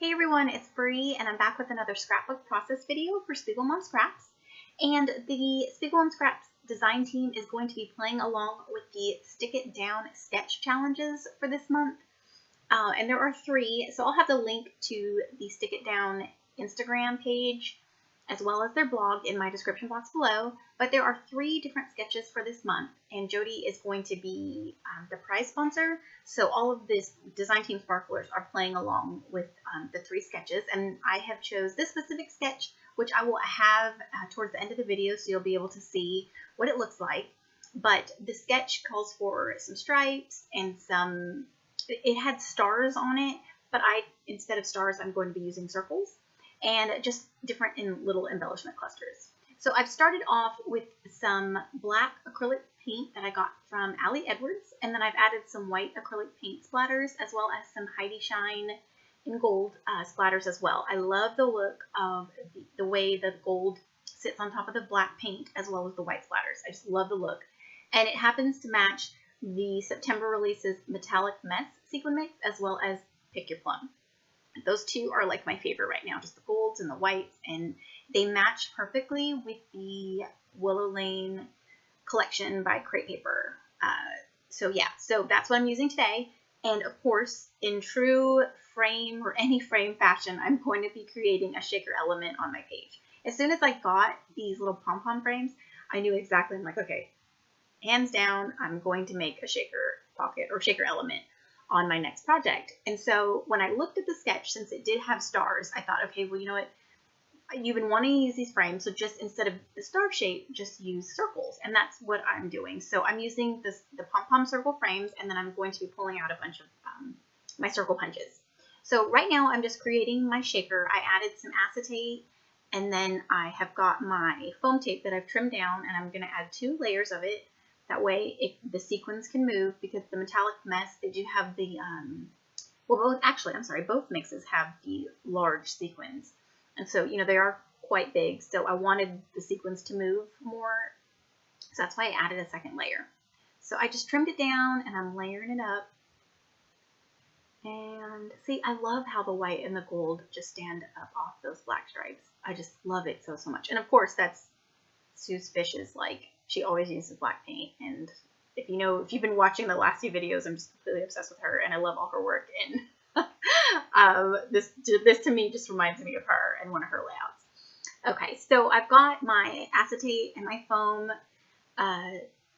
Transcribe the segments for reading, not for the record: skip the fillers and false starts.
Hey everyone, it's Bree and I'm back with another scrapbook process video for SpiegelMom Scraps. And the SpiegelMom Scraps design team is going to be playing along with the Stick It Down sketch challenges for this month. And there are 3, so I'll have the link to the Stick It Down Instagram page as well as their blog in my description box below. But there are 3 different sketches for this month, and Jody is going to be the prize sponsor. So all of this design team sparklers are playing along with the 3 sketches, and I have chose this specific sketch, which I will have towards the end of the video, so you'll be able to see what it looks like. But the sketch calls for some stripes and some, it had stars on it, but instead of stars, I'm going to be using circles and just different in little embellishment clusters. So I've started off with some black acrylic paint that I got from Allie Edwards, and then I've added some white acrylic paint splatters as well as some Heidi Shine in gold splatters as well. I love the look of the way the gold sits on top of the black paint as well as the white splatters. I just love the look. And it happens to match the September releases Metallic Mess sequin mix as well as Pick Your Plum. Those 2 are like my favorite right now, just the golds and the whites, and they match perfectly with the Willow Lane collection by Crepe Paper. So that's what I'm using today. And of course, in true frame or any frame fashion, I'm going to be creating a shaker element on my page. As soon as I got these little pom-pom frames, I knew exactly, I'm like, okay, hands down, I'm going to make a shaker pocket or shaker element on my next project. And so when I looked at the sketch, since it did have stars, I thought, okay, well, you know what? You've been wanting to use these frames, so just instead of the star shape, just use circles. And that's what I'm doing. So I'm using the pom-pom circle frames, and then I'm going to be pulling out a bunch of my circle punches. So right now I'm just creating my shaker. I added some acetate, and then I have got my foam tape that I've trimmed down, and I'm going to add 2 layers of it. That way the sequins can move, because the Metallic Mess, they do have the, both mixes have the large sequins. And so, you know, they are quite big, so I wanted the sequins to move more, so that's why I added a second layer. So I just trimmed it down, and I'm layering it up. And see, I love how the white and the gold just stand up off those black stripes. I just love it so much. And of course, that's Sue's Fish's, like, she always uses black paint, and if you've been watching the last few videos, I'm just completely obsessed with her, and I love all her work, and this to me just reminds me of her and one of her layouts. Okay, so I've got my acetate and my foam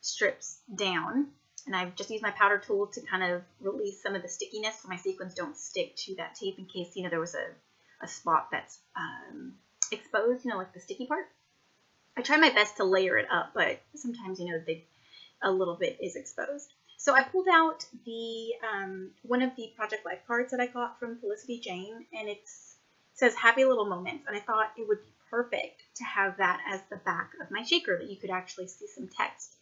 strips down, and I've just used my powder tool to kind of release some of the stickiness so my sequins don't stick to that tape in case, there was a spot that's exposed, like the sticky part. I try my best to layer it up, but sometimes, a little bit is exposed. So I pulled out the one of the Project Life cards that I got from Felicity Jane, and it says Happy Little Moments, and I thought it would be perfect to have that as the back of my shaker, that you could actually see some text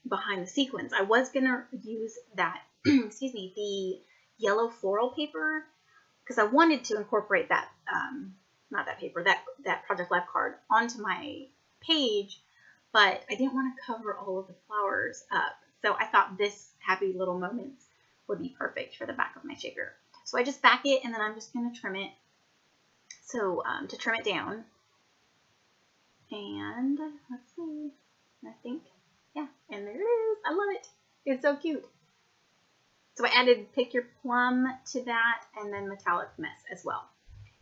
behind the sequins. I was going to use that, the yellow floral paper, because I wanted to incorporate that, not that paper, that Project Life card onto my page, but I didn't want to cover all of the flowers up. So I thought this Happy Little Moments would be perfect for the back of my shaker. So I just back it, and then I'm just going to trim it. So to trim it down, and let's see, I think, yeah, and there it is. I love it. It's so cute. So I added Pick Your Plum to that, and then Metallic Mess as well.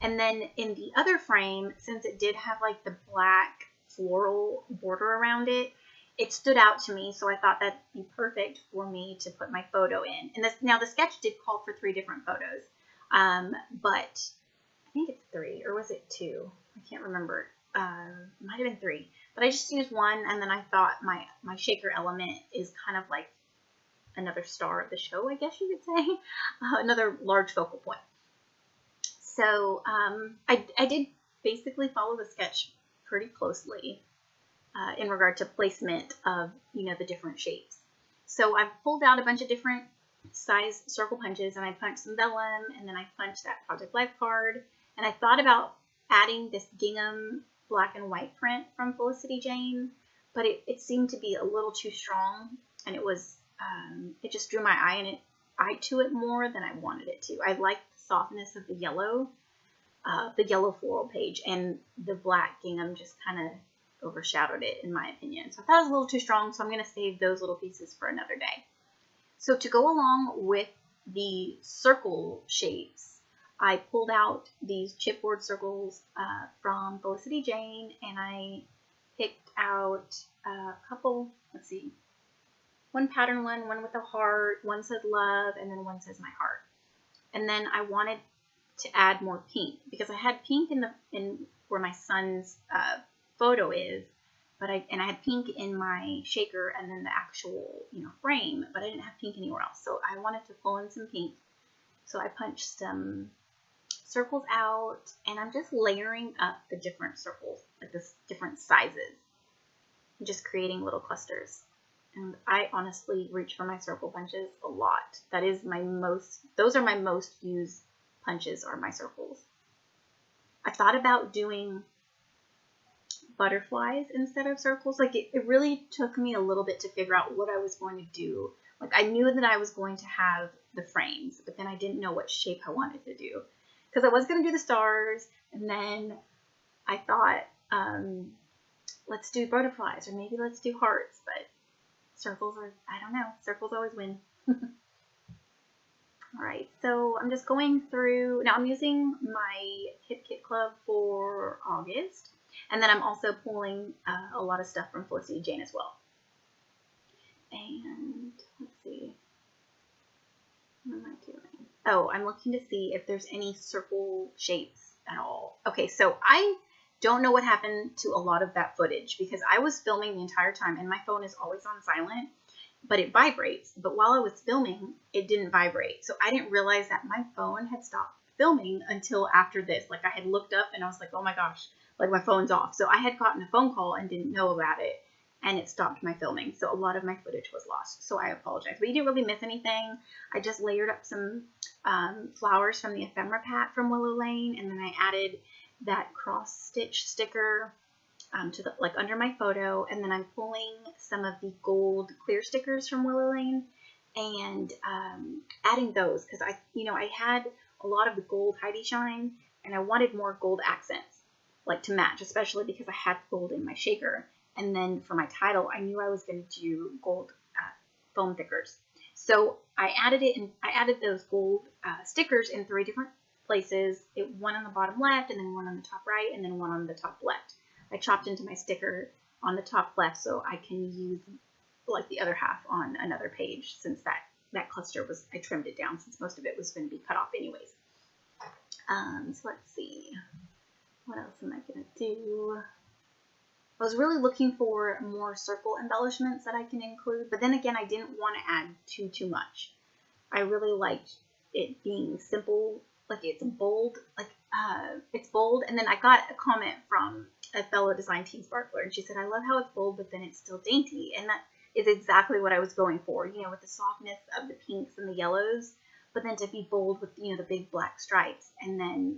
And then in the other frame, since it did have like the black floral border around it, it stood out to me, so I thought that'd be perfect for me to put my photo in. And now the sketch did call for 3 different photos, but I think it's 3, or was it 2? I can't remember. It might have been 3, but I just used 1, and then I thought my shaker element is kind of like another star of the show, I guess you could say, another large focal point. So I did basically follow the sketch pretty closely in regard to placement of, the different shapes. So I've pulled out a bunch of different size circle punches, and I punched some vellum, and then I punched that Project Life card, and I thought about adding this gingham black and white print from Felicity Jane, but it seemed to be a little too strong, and it just drew my eye to it more than I wanted it to. I liked the softness of the yellow floral page, and the black gingham just kind of overshadowed it, in my opinion. So I thought it was a little too strong, so I'm going to save those little pieces for another day. So to go along with the circle shapes, I pulled out these chipboard circles from Felicity Jane, and I picked out a couple, let's see, one pattern one with a heart, one says love, and then one says my heart. And then I wanted to add more pink because I had pink in where my son's photo is, but I had pink in my shaker and then the actual frame, but I didn't have pink anywhere else. So I wanted to pull in some pink. So I punched some circles out, and I'm just layering up the different circles, like this different sizes, and just creating little clusters. And I honestly reach for my circle punches a lot. Those are my most used punches, are my circles. I thought about doing butterflies instead of circles. Like it really took me a little bit to figure out what I was going to do. Like I knew that I was going to have the frames, but then I didn't know what shape I wanted to do. Because I was going to do the stars, and then I thought, let's do butterflies, or maybe let's do hearts, but circles are, I don't know, circles always win. Alright, so I'm just going through, now I'm using my Kit Club for August, and then I'm also pulling a lot of stuff from Felicity Jane as well. And let's see, what am I doing? Oh, I'm looking to see if there's any circle shapes at all. Okay, so I don't know what happened to a lot of that footage because I was filming the entire time and my phone is always on silent, but it vibrates. But while I was filming, it didn't vibrate. So I didn't realize that my phone had stopped filming until after this. Like I had looked up and I was like, oh my gosh, like my phone's off. So I had gotten a phone call and didn't know about it, and it stopped my filming. So a lot of my footage was lost. So I apologize. But you didn't really miss anything. I just layered up some flowers from the ephemera pat from Willow Lane, and then I added that cross stitch sticker to the under my photo, and then I'm pulling some of the gold clear stickers from Willow Lane and adding those because I had a lot of the gold Heidi Shine, and I wanted more gold accents like to match, especially because I had gold in my shaker. And then for my title, I knew I was going to do gold foam thickers. So I added those gold stickers in 3 different places. One on the bottom left, and then one on the top right, and then one on the top left. I chopped into my sticker on the top left so I can use like the other half on another page, since that cluster was, I trimmed it down since most of it was going to be cut off anyways. So let's see. What else am I going to do? I was really looking for more circle embellishments that I can include, but then again, I didn't want to add too much. I really liked it being simple, like it's bold, and then I got a comment from a fellow design team sparkler, and she said, I love how it's bold, but then it's still dainty, and that is exactly what I was going for, with the softness of the pinks and the yellows, but then to be bold with, the big black stripes, and then,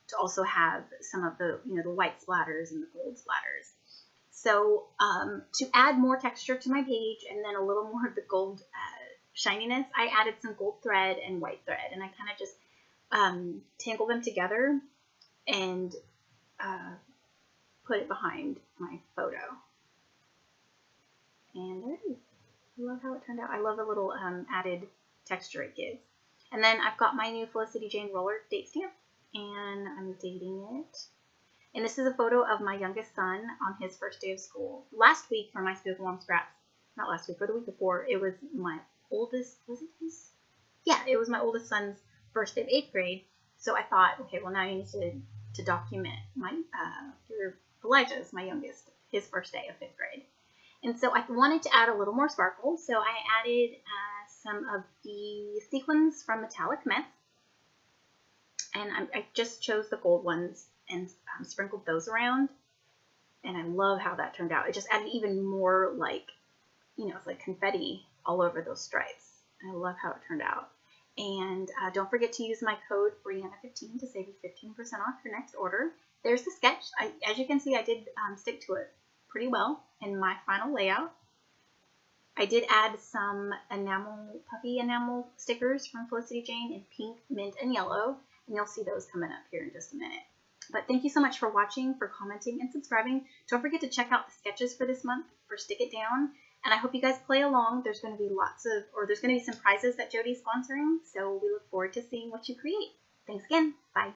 to also have some of the, the white splatters and the gold splatters. So to add more texture to my page and then a little more of the gold shininess, I added some gold thread and white thread, and I kind of just tangle them together and put it behind my photo. And there it is. I love how it turned out. I love the little added texture it gives. And then I've got my new Felicity Jane roller date stamp, and I'm dating it. And this is a photo of my youngest son on his first day of school. Last week for my SpiegelMom scraps, not last week, or the week before, it was my oldest, was it his? Yeah, it was my oldest son's first day of 8th grade. So I thought, okay, well now you need to document my, Elijah's my youngest, his first day of 5th grade. And so I wanted to add a little more sparkle. So I added some of the sequins from Metallic Mess. And I just chose the gold ones and sprinkled those around. And I love how that turned out. It just added even more like, it's like confetti all over those stripes. And I love how it turned out. And don't forget to use my code Brianna15 to save you 15% off your next order. There's the sketch. As you can see, I did stick to it pretty well in my final layout. I did add some puffy enamel stickers from Felicity Jane in pink, mint, and yellow, and you'll see those coming up here in just a minute. But thank you so much for watching, for commenting, and subscribing. Don't forget to check out the sketches for this month for Stick It Down, and I hope you guys play along. There's going to be there's going to be some prizes that Jody's sponsoring, so we look forward to seeing what you create. Thanks again. Bye.